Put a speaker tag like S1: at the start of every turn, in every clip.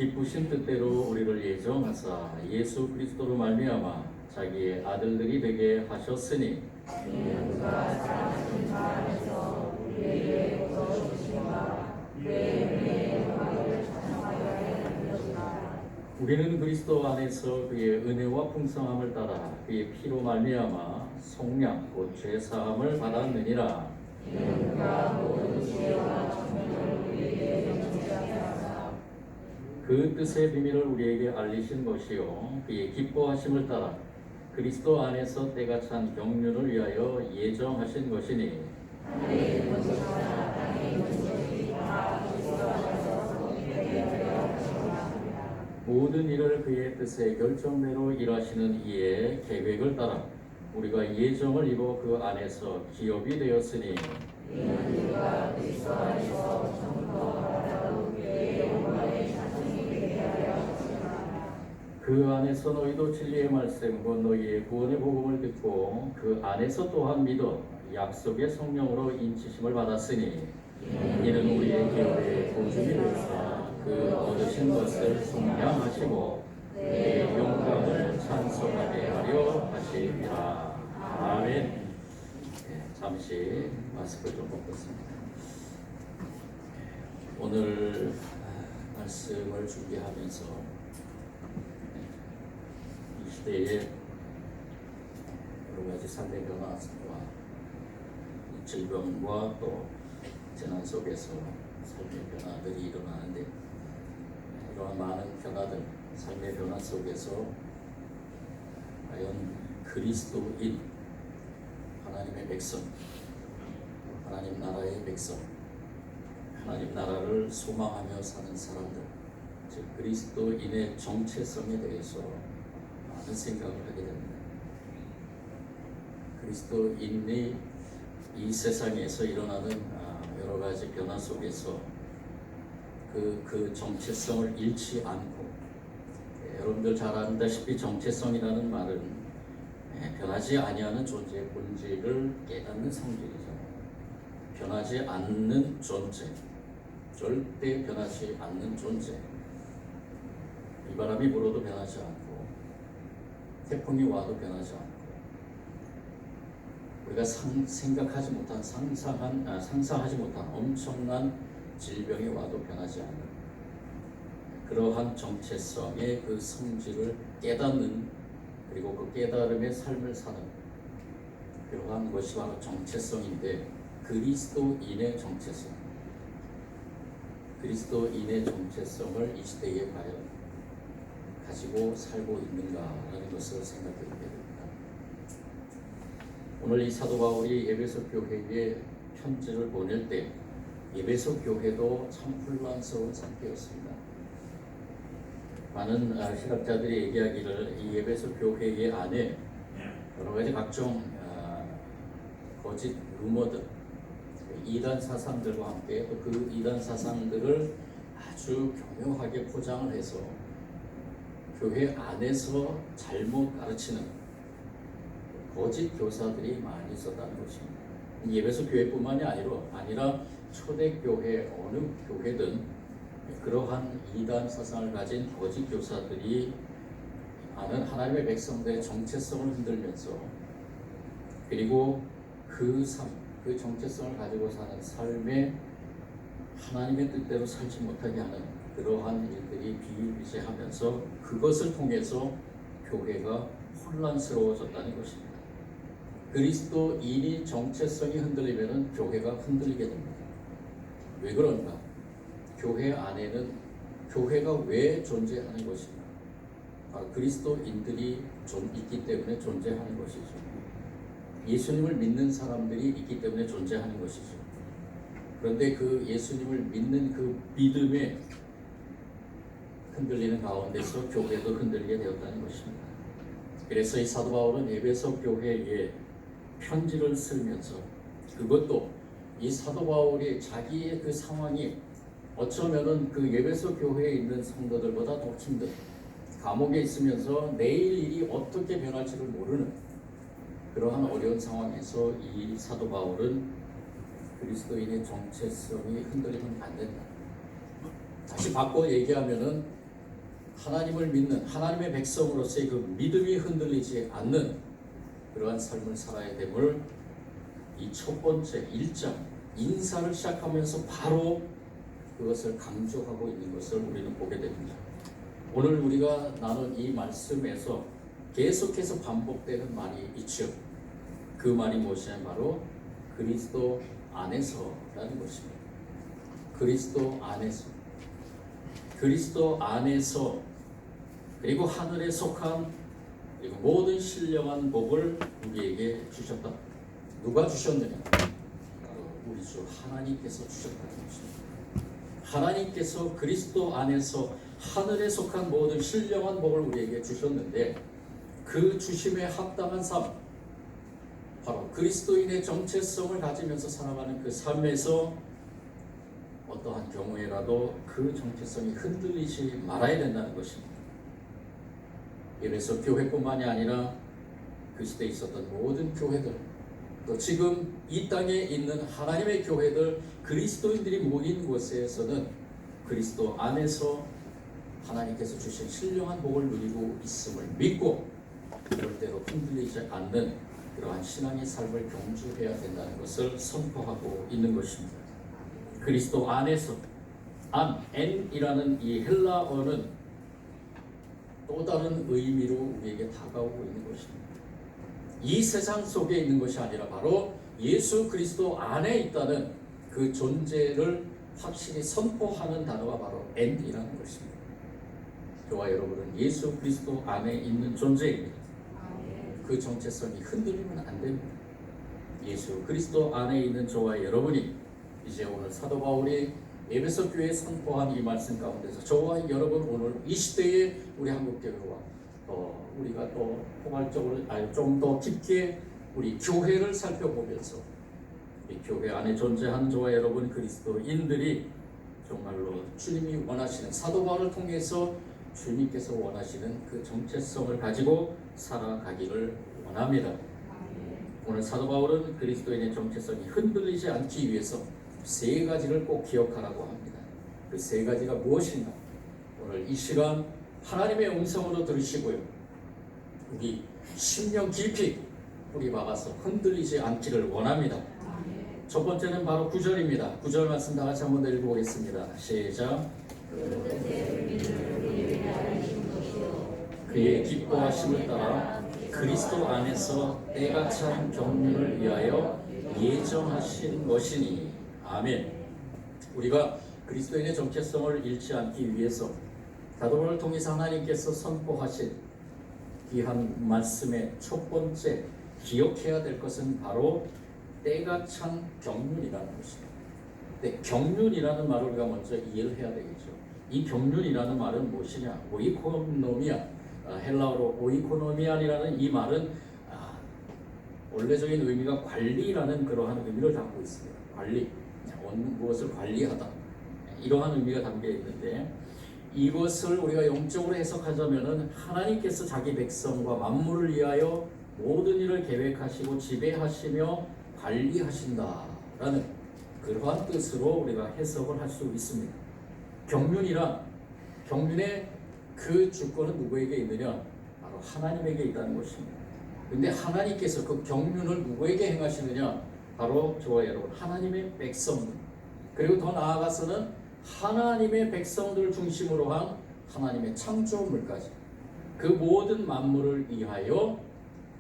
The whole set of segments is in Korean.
S1: 기쁘신 뜻대로 우리를 예정하사 예수 그리스도로 말미암아 자기의 아들들이 되게 하셨으니
S2: 그가 사랑하신 자 안에서 우리에게 거저주시니가 그의 은혜의 영광을 찬양하여 하였느니라.
S1: 우리는 그리스도 안에서 그의 은혜와 풍성함을 따라 그의 피로 말미암아 속량 곧 죄사함을 받았느니라.
S2: 그가 모든 지혜와 청명을 우리에게 경치하게 하사
S1: 그 뜻의 비밀을 우리에게 알리신 것이요 그의 기뻐하심을 따라 그리스도 안에서 때가 찬 경륜을 위하여 예정하신 것이니
S2: 하늘에 있는 것이나 땅에 있는 것이 다 그리스도 안에서 되게 하려 하시니라.
S1: 모든 일을 그의 뜻의 결정대로 일하시는 이의 계획을 따라 우리가 예정을 입어 그 안에서 기업이 되었으니
S2: 이는 그가 그리스도 안에서 처음부터 바라고 그의 영광의 찬송이 되게 하려 하시니라.
S1: 그 안에서 너희도 진리의 말씀 곧 너희의 구원의 복음을 듣고 그 안에서 또한 믿어 약속의 성령으로 인치심을 받았으니 이는 우리의 기업의 보증이 되사 그 얻으신 것을 속량하시고 그의 영광을 찬송하게 하려 하시리라. 아멘. 잠시 마스크를 좀 벗겠습니다. 오늘 말씀을 준비하면서 이 시대에 여러 가지 삶의 변화와 질병과 또 재난 속에서 삶의 변화들이 일어나는데 이러한 많은 변화들, 삶의 변화 속에서 과연 그리스도인 하나님의 백성, 하나님 나라의 백성, 하나님 나라를 소망하며 사는 사람들, 즉 그리스도인의 정체성에 대해서 많은 생각을 하게 됩니다. 그리스도인이 이 세상에서 일어나는 여러 가지 변화 속에서 그 정체성을 잃지 않고, 여러분들 잘 안다시피 정체성이라는 말은 변하지 아니하는 존재의 본질을 깨닫는 성질이죠. 변하지 않는 존재, 절대 변하지 않는 존재. 이 바람이 불어도 변하지 않고, 태풍이 와도 변하지 않고, 우리가 생각하지 못한 상상하지 못한 엄청난 질병이 와도 변하지 않는 그러한 정체성의 그 성질을 깨닫는, 그리고 그 깨달음의 삶을 사는 그러한 것이 바로 정체성인데, 그리스도인의 정체성, 그리스도인의 정체성을 이 시대에 과연 가지고 살고 있는가라는 것을 생각해 보게 됩니다. 오늘 이 사도 바울이 에베소 교회에 편지를 보낼 때 에베소 교회도 참 혼란스러운 상태였습니다. 많은 신학자들이 얘기하기를 이 에베소 교회의 안에 여러 가지 각종 거짓 루머들, 이단 사상들과 함께 또 그 이단 사상들을 아주 교묘하게 포장을 해서 교회 안에서 잘못 가르치는 거짓 교사들이 많이 있었다는 것입니다. 에베소 교회뿐만이 아니라 초대교회 어느 교회든 그러한 이단 사상을 가진 거짓 교사들이 많은 하나님의 백성들의 정체성을 흔들면서, 그리고 그 정체성을 가지고 사는 삶에 하나님의 뜻대로 살지 못하게 하는 그러한 일들이 비일비재하면서 그것을 통해서 교회가 혼란스러워졌다는 것입니다. 그리스도인이 정체성이 흔들리면 교회가 흔들리게 됩니다. 왜 그런가? 교회 안에는 교회가 왜 존재하는 것인가? 그리스도인들이 있기 때문에 존재하는 것이죠. 예수님을 믿는 사람들이 있기 때문에 존재하는 것이죠. 그런데 그 예수님을 믿는 그 믿음에 흔들리는 가운데서 교회도 흔들리게 되었다는 것입니다. 그래서 이 사도 바울은 에베소 교회에 편지를 쓰면서, 그것도 이 사도 바울이 자기의 그 상황이 어쩌면은 그 에베소 교회에 있는 성도들보다 더 힘든, 감옥에 있으면서 내일 일이 어떻게 변할지를 모르는 그러한 어려운 상황에서 이 사도 바울은 그리스도인의 정체성이 흔들리면 안 된다. 다시 바꿔 얘기하면은 하나님을 믿는 하나님의 백성으로서의 그 믿음이 흔들리지 않는 그러한 삶을 살아야 됨을 이 첫 번째 1장 인사를 시작하면서 바로 그것을 강조하고 있는 것을 우리는 보게 됩니다. 오늘 우리가 나눈 이 말씀에서 계속해서 반복되는 말이 있죠. 그 말이 무엇이냐면 바로 그리스도 안에서라는 것입니다. 그리스도 안에서, 그리스도 안에서, 그리고 하늘에 속한 그리고 모든 신령한 복을 우리에게 주셨다. 누가 주셨느냐? 우리 주 하나님께서 주셨다는 것입니다. 하나님께서 그리스도 안에서 하늘에 속한 모든 신령한 복을 우리에게 주셨는데, 그 주심에 합당한 삶, 바로 그리스도인의 정체성을 가지면서 살아가는 그 삶에서 어떠한 경우에라도 그 정체성이 흔들리지 말아야 된다는 것입니다. 이래서 교회뿐만이 아니라 그 시대에 있었던 모든 교회들, 또 지금 이 땅에 있는 하나님의 교회들, 그리스도인들이 모인 곳에서는 그리스도 안에서 하나님께서 주신 신령한 복을 누리고 있음을 믿고 절대로 흔들리지 않는 그러한 신앙의 삶을 경주해야 된다는 것을 선포하고 있는 것입니다. 그리스도 안에서, 안이라는 이 헬라어는 또 다른 의미로 우리에게 다가오고 있는 것입니다. 이 세상 속에 있는 것이 아니라 바로 예수 그리스도 안에 있다는 그 존재를 확실히 선포하는 단어가 바로 N이라는 것입니다. 저와 여러분은 예수 그리스도 안에 있는 존재입니다. 그 정체성이 흔들리면 안 됩니다. 예수 그리스도 안에 있는 저와 여러분이 이제 오늘 사도 바울이 에베소 교회에 선포한 이 말씀 가운데서 저와 여러분 오늘 이 시대에 우리 한국교회와 우리가 또 포괄적으로 좀 더 깊게 우리 교회를 살펴보면서 이 교회 안에 존재하는 저와 여러분 그리스도인들이 정말로 주님이 원하시는, 사도 바울을 통해서 주님께서 원하시는 그 정체성을 가지고 살아가기를 원합니다. 오늘 사도 바울은 그리스도인의 정체성이 흔들리지 않기 위해서 세 가지를 꼭 기억하라고 합니다. 그 세 가지가 무엇인가? 오늘 이 시간 하나님의 음성으로 들으시고요, 우리 심령 깊이 뿌리 박아서 흔들리지 않기를 원합니다. 첫 번째는 바로 9절입니다. 9절 말씀 다 같이 한번 읽어보겠습니다. 시작. 그의 기뻐하심을 따라 그리스도 안에서 때가 찬 경륜을 위하여 예정하신 것이니. 아멘. 우리가 그리스도인의 정체성을 잃지 않기 위해서 사도 바울을 통해서 하나님께서 선포하신 귀한 말씀의 첫 번째 기억해야 될 것은 바로 때가 찬 경륜이라는 것입니다. 근데 경륜이라는 말을 우리가 먼저 이해를 해야 되겠죠. 이 경륜이라는 말은 무엇이냐? 오이코노미아, 헬라어로 오이코노미안이라는 이 말은 원래적인 의미가 관리라는 그러한 의미를 담고 있습니다. 관리, 무엇을 관리하다, 이러한 의미가 담겨 있는데, 이것을 우리가 영적으로 해석하자면은 하나님께서 자기 백성과 만물을 위하여 모든 일을 계획하시고 지배하시며 관리하신다라는 그러한 뜻으로 우리가 해석을 할 수 있습니다. 경륜의 그 주권은 누구에게 있느냐? 바로 하나님에게 있다는 것입니다. 근데 하나님께서 그 경륜을 누구에게 행하시느냐? 바로 저와 여러분 하나님의 백성들, 그리고 더 나아가서는 하나님의 백성들을 중심으로 한 하나님의 창조물까지 그 모든 만물을 위하여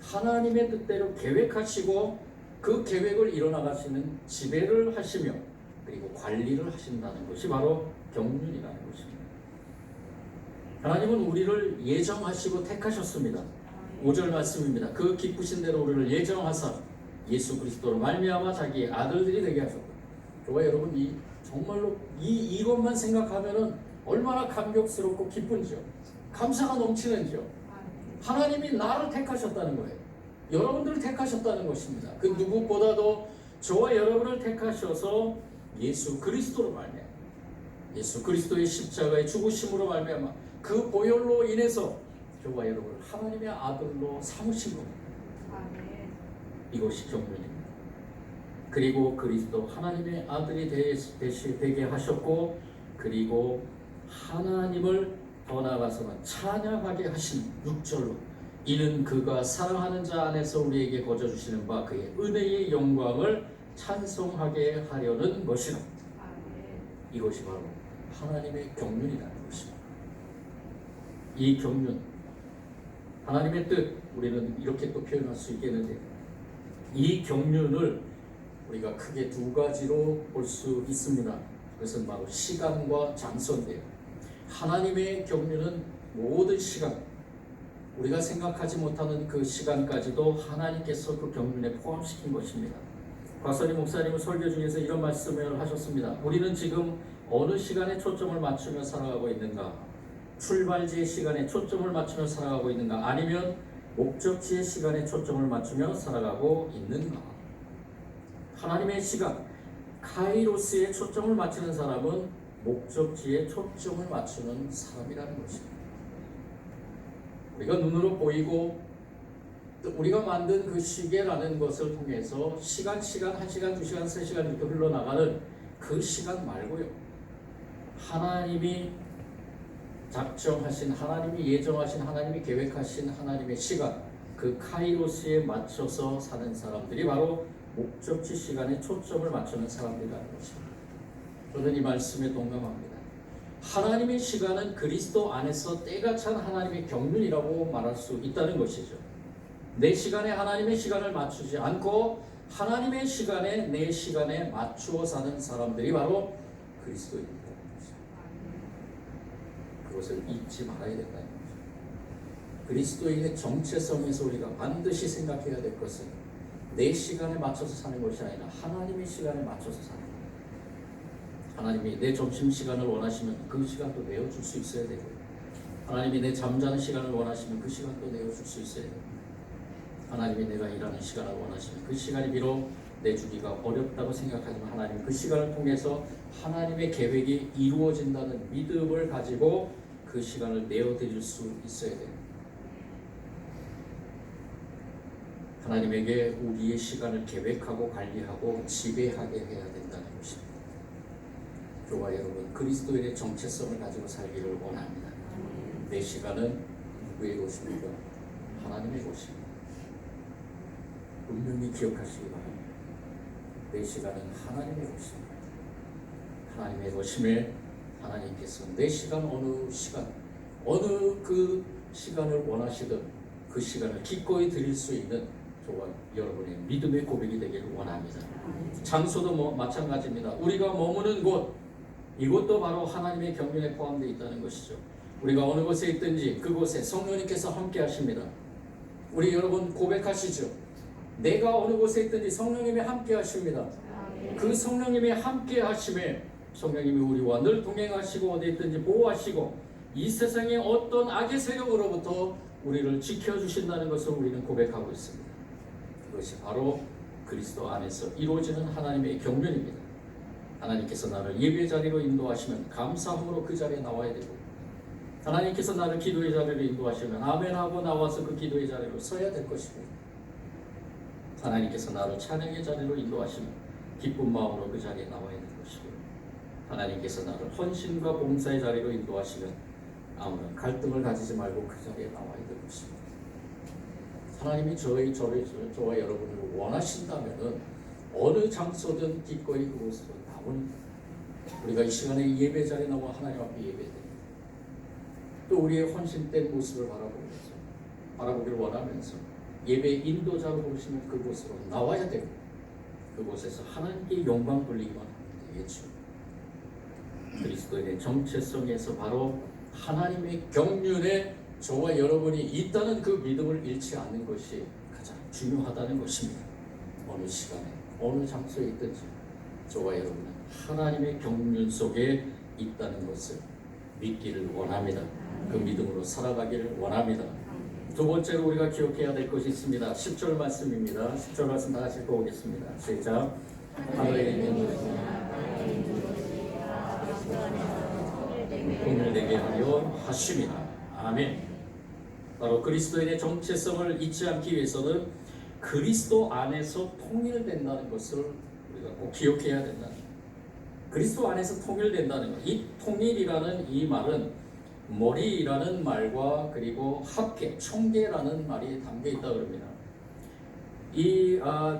S1: 하나님의 뜻대로 계획하시고 그 계획을 이뤄나가시는 지배를 하시며 그리고 관리를 하신다는 것이 바로 경륜이라는 것입니다. 하나님은 우리를 예정하시고 택하셨습니다. 5절 말씀입니다. 그 기쁘신 대로 우리를 예정하사 예수 그리스도로 말미암아 자기 아들들이 되게 하셨다. 저와 여러분 정말로 이것만 생각하면은 얼마나 감격스럽고 기쁜지요. 감사가 넘치는지요. 하나님이 나를 택하셨다는 거예요. 여러분들을 택하셨다는 것입니다. 그 누구보다도 저와 여러분을 택하셔서 예수 그리스도로 말미암아, 예수 그리스도의 십자가의 죽으심으로 말미암아 그 보혈로 인해서 저와 여러분을 하나님의 아들로 삼으신 겁니다. 이것이 경륜입니다. 그리고 그리스도 하나님의 아들이 되게 하셨고, 그리고 하나님을 더 나아가서는 찬양하게 하신 6절로 이는 그가 사랑하는 자 안에서 우리에게 거저 주시는 바 그의 은혜의 영광을 찬송하게 하려는 것이라. 이것이 바로 하나님의 경륜이라는 것입니다. 이 경륜, 하나님의 뜻, 우리는 이렇게 또 표현할 수 있겠는데, 이 경륜을 우리가 크게 두 가지로 볼 수 있습니다. 그것은 바로 시간과 장소인데요. 하나님의 경륜은 모든 시간, 우리가 생각하지 못하는 그 시간까지도 하나님께서 그 경륜에 포함시킨 것입니다. 곽선희 목사님은 설교 중에서 이런 말씀을 하셨습니다. 우리는 지금 어느 시간에 초점을 맞추며 살아가고 있는가? 출발지의 시간에 초점을 맞추며 살아가고 있는가? 아니면 목적지의 시간에 초점을 맞추며 살아가고 있는가? 하나님의 시간, 카이로스에 초점을 맞추는 사람은 목적지에 초점을 맞추는 사람이라는 것입니다. 우리가 눈으로 보이고 우리가 만든 그 시계라는 것을 통해서 시간, 1시간, 2시간, 3시간 이렇게 흘러나가는 그 시간 말고요, 하나님이 작정하신, 하나님이 예정하신, 하나님이 계획하신 하나님의 시간, 그 카이로스에 맞춰서 사는 사람들이 바로 목적지 시간에 초점을 맞추는 사람들이라는 것입니다. 저는 이 말씀에 동감합니다. 하나님의 시간은 그리스도 안에서 때가 찬 하나님의 경륜이라고 말할 수 있다는 것이죠. 내 시간에 하나님의 시간을 맞추지 않고 하나님의 시간에 내 시간에 맞추어 사는 사람들이 바로 그리스도입니다. 그것을 잊지 말아야 된다는 거죠. 그리스도인의 정체성에서 우리가 반드시 생각해야 될 것은 내 시간에 맞춰서 사는 것이 아니라 하나님의 시간에 맞춰서 사는 것. 하나님이 내 점심시간을 원하시면 그 시간도 내어줄 수 있어야 되고, 하나님이 내 잠자는 시간을 원하시면 그 시간도 내어줄 수 있어야 되고, 하나님이 내가 일하는 시간을 원하시면 그 시간이 비록 내주기가 어렵다고 생각하지만 하나님 그 시간을 통해서 하나님의 계획이 이루어진다는 믿음을 가지고 그 시간을 내어드릴 수 있어야 돼요. 하나님에게 우리의 시간을 계획하고 관리하고 지배하게 해야 된다는 것입니다. 저와 여러분, 그리스도인의 정체성을 가지고 살기를 원합니다. 내 시간은 누구의 것입니까? 하나님의 것입니다. 분명히 기억하시기 바랍니다. 내 시간은 하나님의 것입니다. 하나님의 것임에 하나님께서 내 시간, 어느 시간, 어느 그 시간을 원하시든 그 시간을 기꺼이 드릴 수 있는 저와 여러분의 믿음의 고백이 되기를 원합니다. 장소도 마찬가지입니다. 우리가 머무는 곳, 이곳도 바로 하나님의 경륜에 포함되어 있다는 것이죠. 우리가 어느 곳에 있든지 그곳에 성령님께서 함께 하십니다. 우리 여러분 고백하시죠. 내가 어느 곳에 있든지 성령님이 함께 하십니다. 그 성령님이 함께 하심에 성령님이 우리와 늘 동행하시고 어디 있든지 보호하시고 이 세상의 어떤 악의 세력으로부터 우리를 지켜주신다는 것을 우리는 고백하고 있습니다. 그것이 바로 그리스도 안에서 이루어지는 하나님의 경륜입니다. 하나님께서 나를 예배 자리로 인도하시면 감사함으로 그 자리에 나와야 되고, 하나님께서 나를 기도의 자리로 인도하시면 아멘하고 나와서 그 기도의 자리로 서야 될 것입니다. 하나님께서 나를 찬양의 자리로 인도하시면 기쁜 마음으로 그 자리에 나와야 될 것이고, 하나님께서 나를 헌신과 봉사의 자리로 인도하시면 아무런 갈등을 가지지 말고 그 자리에 나와야 될 것입니다. 하나님이 저와 여러분을 원하신다면 어느 장소든 기꺼이 그곳으로 나옵니다. 우리가 이 시간에 예배 자리에 나와 하나님 앞에 예배드립니다. 또 우리의 헌신된 모습을 바라보기를 원하면서 예배 인도자로 보시면 그곳으로 나와야 되고, 그곳에서 하나님께 영광 돌리기만 하면 되겠죠. 그리스도인의 정체성에서 바로 하나님의 경륜에 저와 여러분이 있다는 그 믿음을 잃지 않는 것이 가장 중요하다는 것입니다. 어느 시간에 어느 장소에 있든지 저와 여러분은 하나님의 경륜 속에 있다는 것을 믿기를 원합니다. 그 믿음으로 살아가기를 원합니다. 두 번째로 우리가 기억해야 될 것이 있습니다. 10절 말씀입니다. 10절 말씀 다 같이 읽어보겠습니다. 시작. 하늘에 있는 통일되게 하려 하심이라. 아멘. 바로 그리스도인의 정체성을 잊지 않기 위해서는 그리스도 안에서 통일된다는 것을 우리가 꼭 기억해야 된다. 그리스도 안에서 통일된다는 것. 이 통일이라는 이 말은 머리라는 말과 그리고 합계, 총계라는 말이 담겨 있다 그럽니다.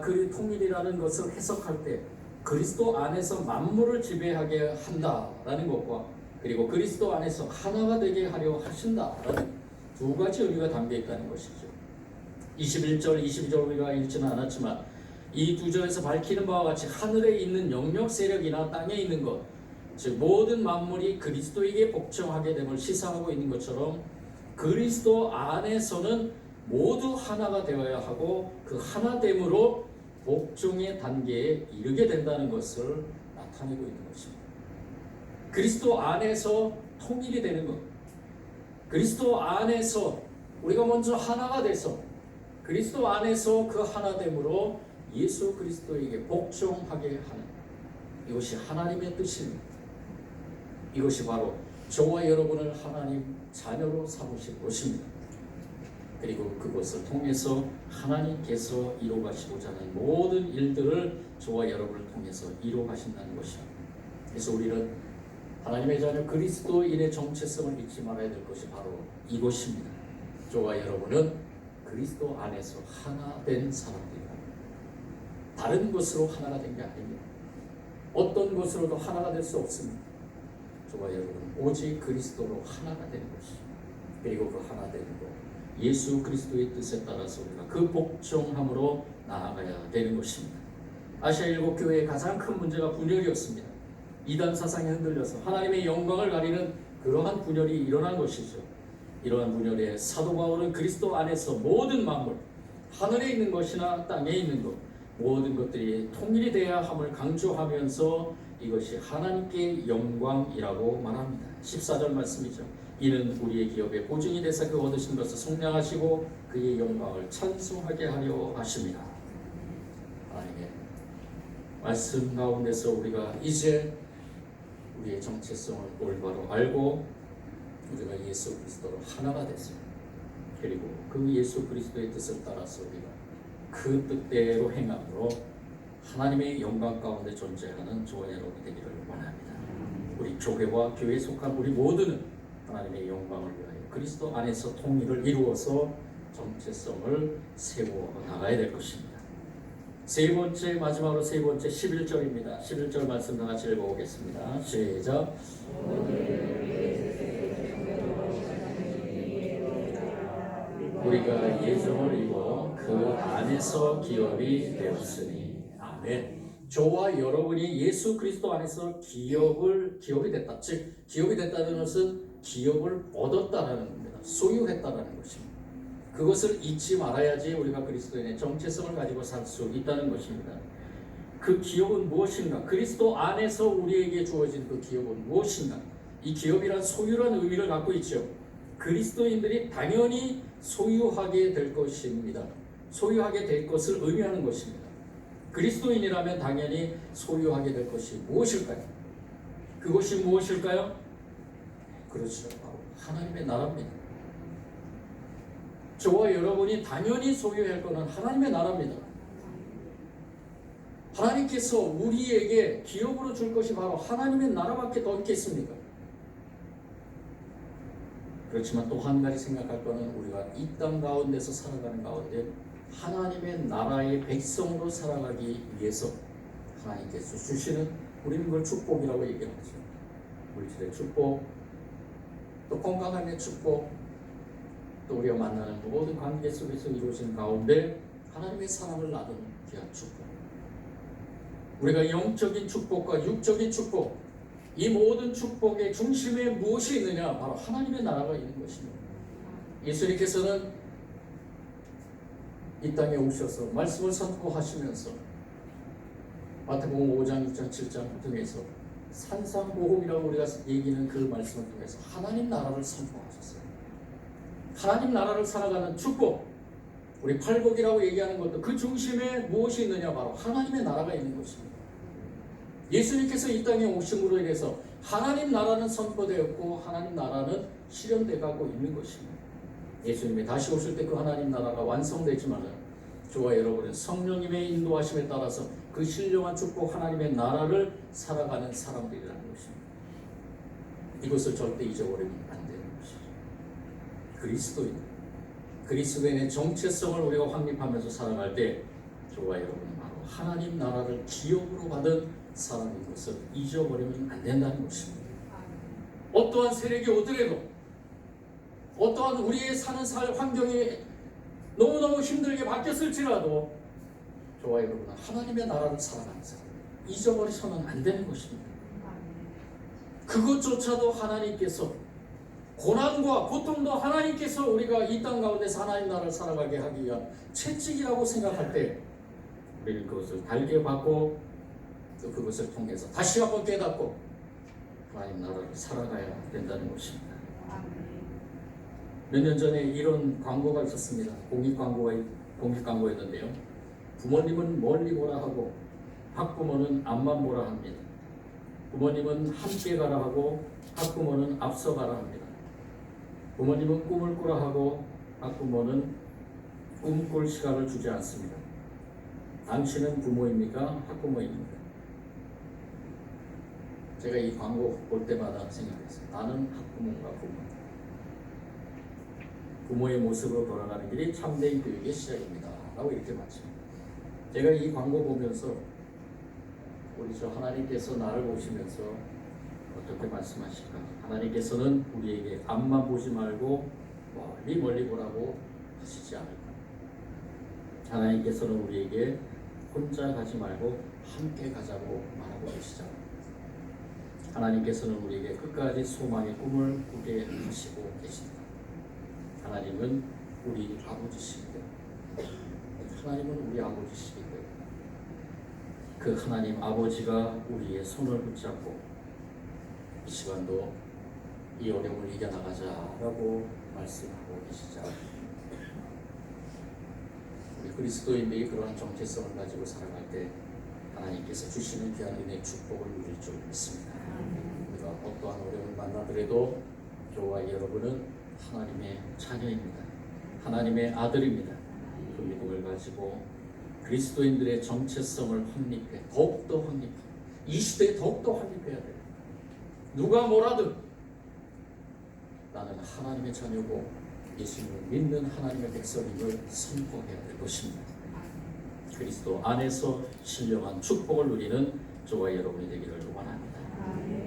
S1: 그 통일이라는 것을 해석할 때 그리스도 안에서 만물을 지배하게 한다라는 것과 그리고 그리스도 안에서 하나가 되게 하려 하신다라는 두 가지 의미가 담겨 있다는 것이죠. 21절, 22절 우리가 읽지는 않았지만 이 두 절에서 밝히는 바와 같이 하늘에 있는 영역 세력이나 땅에 있는 것, 즉 모든 만물이 그리스도에게 복종하게 됨을 시사하고 있는 것처럼 그리스도 안에서는 모두 하나가 되어야 하고 그 하나됨으로 복종의 단계에 이르게 된다는 것을 나타내고 있는 것입니다. 그리스도 안에서 통일이 되는 것, 그리스도 안에서 우리가 먼저 하나가 돼서 그리스도 안에서 그 하나됨으로 예수 그리스도에게 복종하게 하는 이것이 하나님의 뜻입니다. 이것이 바로 저와 여러분을 하나님 자녀로 삼으신 것입니다. 그리고 그것을 통해서 하나님께서 이루어가시고자 하는 모든 일들을 저와 여러분을 통해서 이루어가신다는 것입니다. 그래서 우리는 하나님의 자녀 그리스도인의 정체성을 잊지 말아야 될 것이 바로 이것입니다. 저와 여러분은 그리스도 안에서 하나 된 사람들입니다. 다른 것으로 하나가 된 게 아닙니다. 어떤 것으로도 하나가 될 수 없습니다. 저와 여러분은 오직 그리스도로 하나가 되는 것입니다. 그리고 그 하나 되는 것, 예수 그리스도의 뜻에 따라서 우리가 그 복종함으로 나아가야 되는 것입니다. 아시아 일곱 교회의 가장 큰 문제가 분열이었습니다. 이단 사상에 흔들려서 하나님의 영광을 가리는 그러한 분열이 일어난 것이죠. 이러한 분열에 사도 바울은 그리스도 안에서 모든 만물, 하늘에 있는 것이나 땅에 있는 것, 모든 것들이 통일이 되어야 함을 강조하면서 이것이 하나님께 영광이라고 말합니다. 14절 말씀이죠. 이는 우리의 기업의 보증이 되사 그 얻으신 것을 속량하시고 그의 영광을 찬송하게 하려 하십니다. 하나님의 말씀 가운데서 우리가 이제 우리의 정체성을 올바로 알고 우리가 예수 그리스도로 하나가 됐습니다. 그리고 그 예수 그리스도의 뜻을 따라서 우리가 그 뜻대로 행함으로 하나님의 영광 가운데 존재하는 저와 여러분이 되기를 원합니다. 우리 교회와 교회에 속한 우리 모두는 하나님의 영광을 위하여 그리스도 안에서 통일을 이루어서 정체성을 세워 나가야 될 것입니다. 세 번째, 마지막으로 세 번째 11절입니다. 11절 말씀 다 같이 읽어보겠습니다. 시작. 우리가 예정을 입어 그 안에서 기업이 되었으니. 아멘. 저와 여러분이 예수 그리스도 안에서 기업이 됐다. 즉 기업이 됐다는 것은 기업을 얻었다라는 겁니다. 소유했다라는 것입니다. 그것을 잊지 말아야지 우리가 그리스도인의 정체성을 가지고 살 수 있다는 것입니다. 그 기업은 무엇인가? 그리스도 안에서 우리에게 주어진 그 기업은 무엇인가? 이 기업이란 소유라는 의미를 갖고 있죠. 그리스도인들이 당연히 소유하게 될 것입니다. 소유하게 될 것을 의미하는 것입니다. 그리스도인이라면 당연히 소유하게 될 것이 무엇일까요? 그것이 무엇일까요? 그렇죠. 바로 하나님의 나라입니다. 저와 여러분이 당연히 소유할 것은 하나님의 나라입니다. 하나님께서 우리에게 기업으로 줄 것이 바로 하나님의 나라밖에 더 있겠습니까? 그렇지만 또 한 가지 생각할 것은 우리가 이 땅 가운데서 살아가는 가운데 하나님의 나라의 백성으로 살아가기 위해서 하나님께서 주시는, 우리는 그걸 축복이라고 얘기하죠. 물질의 축복, 또 건강함의 축복, 또 우리가 만나는 모든 관계 속에서 이루어진 가운데 하나님의 사랑을 나누는 귀한 축복, 우리가 영적인 축복과 육적인 축복, 이 모든 축복의 중심에 무엇이 있느냐? 바로 하나님의 나라가 있는 것입니다. 예수님께서는 이 땅에 오셔서 말씀을 선포하시면서 마태복음 5장, 6장, 7장 등에서 산상보험이라고 우리가 얘기하는 그 말씀을 통해서 하나님 나라를 선포하셨어요. 하나님 나라를 살아가는 축복, 우리 팔복이라고 얘기하는 것도 그 중심에 무엇이 있느냐? 바로 하나님의 나라가 있는 것입니다. 예수님께서 이 땅에 오심으로 인해서 하나님 나라는 선포되었고 하나님 나라는 실현되어 가고 있는 것입니다. 예수님이 다시 오실 때 그 하나님 나라가 완성되지만 저와 여러분은 성령님의 인도하심에 따라서 그 신령한 축복 하나님의 나라를 살아가는 사람들이라는 것입니다. 이것을 절대 잊어버리면 안 되는 것입니다. 그리스도인의 정체성을 우리가 확립하면서 살아갈 때 저와 여러분은 바로 하나님 나라를 기업으로 받은 사람인 것을 잊어버리면 안 된다는 것입니다. 어떠한 세력이 오더라도, 어떠한 우리의 사는 환경이 너무너무 힘들게 바뀌었을지라도 저와 여러분은 하나님의 나라를 살아가는 사람, 잊어버리서는 안 되는 것입니다. 그것조차도 하나님께서, 고난과 고통도 하나님께서 우리가 이 땅 가운데서 하나님 나라를 살아가게 하기 위한 채찍이라고 생각할 때 우리는 그것을 달게 받고 또 그것을 통해서 다시 한번 깨닫고 하나님 나라를 살아가야 된다는 것입니다. 몇 년 전에 이런 광고가 있었습니다. 공익 광고였는데요. 부모님은 멀리 보라 하고 학부모는 앞만 보라 합니다. 부모님은 함께 가라 하고 학부모는 앞서 가라 합니다. 부모님은 꿈을 꾸라 하고 학부모는 꿈꿀 시간을 주지 않습니다. 당신은 부모입니까? 학부모입니까? 제가 이 광고 볼 때마다 생각했어요. 나는 학부모인가 부모인가? 부모의 모습으로 돌아가는 길이 참된 교육의 시작입니다 라고 이렇게 말씀합니다. 제가 이 광고 보면서 우리 저 하나님께서 나를 보시면서 어떻게 말씀하실까? 하나님께서는 우리에게 앞만 보지 말고 멀리 보라고 하시지 않을까? 하나님께서는 우리에게 혼자 가지 말고 함께 가자고 말하고 계시지 않을까? 하나님께서는 우리에게 끝까지 소망의 꿈을 꾸게 하시고 계십니다. 하나님은 우리 아버지시기 때문에, 하나님은 우리 아버지시기 때문에 그 하나님 아버지가 우리의 손을 붙잡고 이 시간도 이 어려움을 이겨나가자라고 말씀하고 계시죠. 우리 그리스도인들이 그러한 정체성을 가지고 살아갈 때 하나님께서 주시는 귀한 은혜의 축복을 누릴 줄 믿습니다. 우리가 어떠한 어려움을 만나더라도 저와 여러분은 하나님의 자녀입니다. 하나님의 아들입니다. 그 믿음을 가지고 그리스도인들의 정체성을 확립해, 더욱더 확립해, 이 시대에 더욱더 확립해야 돼요. 누가 뭐라든 나는 하나님의 자녀고 예수님을 믿는 하나님의 백성임을 선포해야 될 것입니다. 그리스도 안에서 신령한 축복을 누리는 저와 여러분이 되기를 원합니다.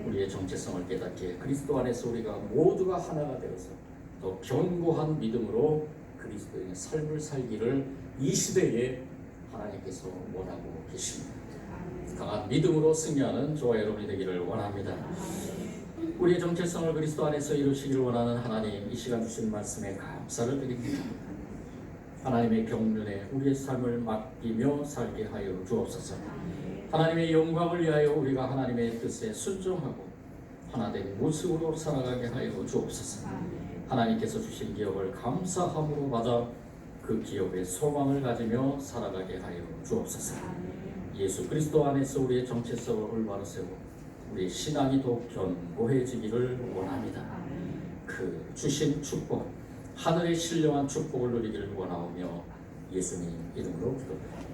S1: 우리의 정체성을 깨닫기에 그리스도 안에서 우리가 모두가 하나가 되어서 더 견고한 믿음으로 그리스도인의 삶을 살기를 이 시대에 하나님께서 원하고 계십니다. 강한 믿음으로 승리하는 저와 여러분이 되기를 원합니다. 우리의 정체성을 그리스도 안에서 이루시기를 원하는 하나님, 이 시간 주신 말씀에 감사를 드립니다. 하나님의 경륜에 우리의 삶을 맡기며 살게 하여 주옵소서. 하나님의 영광을 위하여 우리가 하나님의 뜻에 순종하고 하나된 모습으로 살아가게 하여 주옵소서. 하나님께서 주신 기업을 감사함으로 받아 그 기업의 소망을 가지며 살아가게 하여 주옵소서. 예수 그리스도 안에서 우리의 정체성을 올바로 세우고 우리의 신앙이 더욱 견고해지기를 원합니다. 그 주신 축복, 하늘의 신령한 축복을 누리기를 원하오며 예수님 이름으로 기도드립니다.